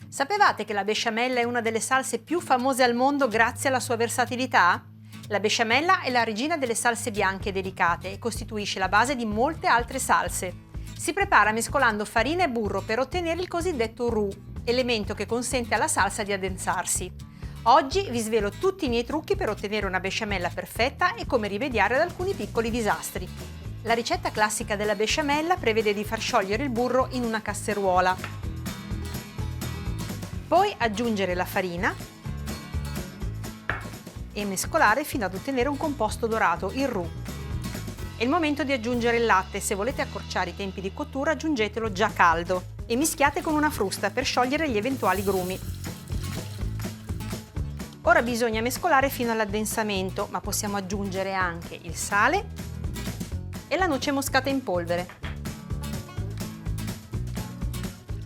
Sapevate che la besciamella è una delle salse più famose al mondo grazie alla sua versatilità? La besciamella è la regina delle salse bianche e delicate e costituisce la base di molte altre salse. Si prepara mescolando farina e burro per ottenere il cosiddetto roux, elemento che consente alla salsa di addensarsi. Oggi vi svelo tutti i miei trucchi per ottenere una besciamella perfetta e come rimediare ad alcuni piccoli disastri. La ricetta classica della besciamella prevede di far sciogliere il burro in una casseruola. Poi aggiungere la farina e mescolare fino ad ottenere un composto dorato, il roux. È il momento di aggiungere il latte, se volete accorciare i tempi di cottura aggiungetelo già caldo e mischiate con una frusta per sciogliere gli eventuali grumi. Ora bisogna mescolare fino all'addensamento, ma possiamo aggiungere anche il sale e la noce moscata in polvere.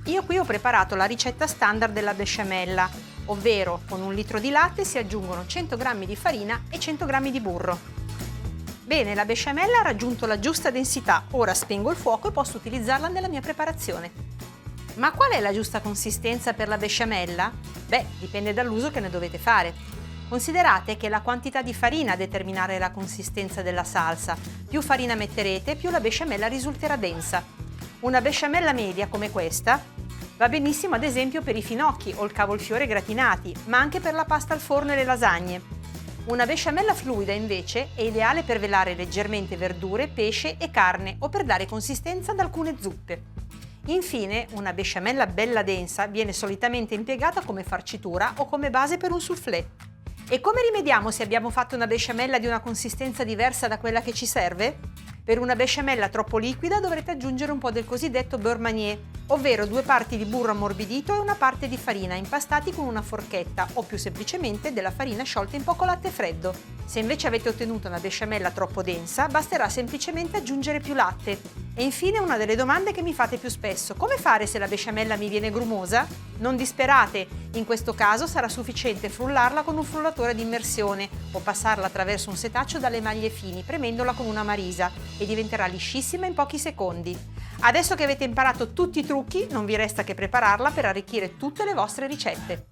Io qui ho preparato la ricetta standard della besciamella, ovvero con 1 litro di latte si aggiungono 100 g di farina e 100 g di burro. Bene, la besciamella ha raggiunto la giusta densità, ora spengo il fuoco e posso utilizzarla nella mia preparazione. Ma qual è la giusta consistenza per la besciamella? Beh, dipende dall'uso che ne dovete fare. Considerate che è la quantità di farina a determinare la consistenza della salsa. Più farina metterete, più la besciamella risulterà densa. Una besciamella media come questa va benissimo ad esempio per i finocchi o il cavolfiore gratinati, ma anche per la pasta al forno e le lasagne. Una besciamella fluida invece è ideale per velare leggermente verdure, pesce e carne o per dare consistenza ad alcune zuppe. Infine, una besciamella bella densa viene solitamente impiegata come farcitura o come base per un soufflé. E come rimediamo se abbiamo fatto una besciamella di una consistenza diversa da quella che ci serve? Per una besciamella troppo liquida dovrete aggiungere un po' del cosiddetto beurre manier, ovvero 2 parti di burro ammorbidito e una parte di farina impastati con una forchetta o più semplicemente della farina sciolta in poco latte freddo. Se invece avete ottenuto una besciamella troppo densa, basterà semplicemente aggiungere più latte. E infine una delle domande che mi fate più spesso: come fare se la besciamella mi viene grumosa? Non disperate, in questo caso sarà sufficiente frullarla con un frullatore di immersione o passarla attraverso un setaccio dalle maglie fini premendola con una marisa e diventerà liscissima in pochi secondi. Adesso che avete imparato tutti i trucchi, non vi resta che prepararla per arricchire tutte le vostre ricette.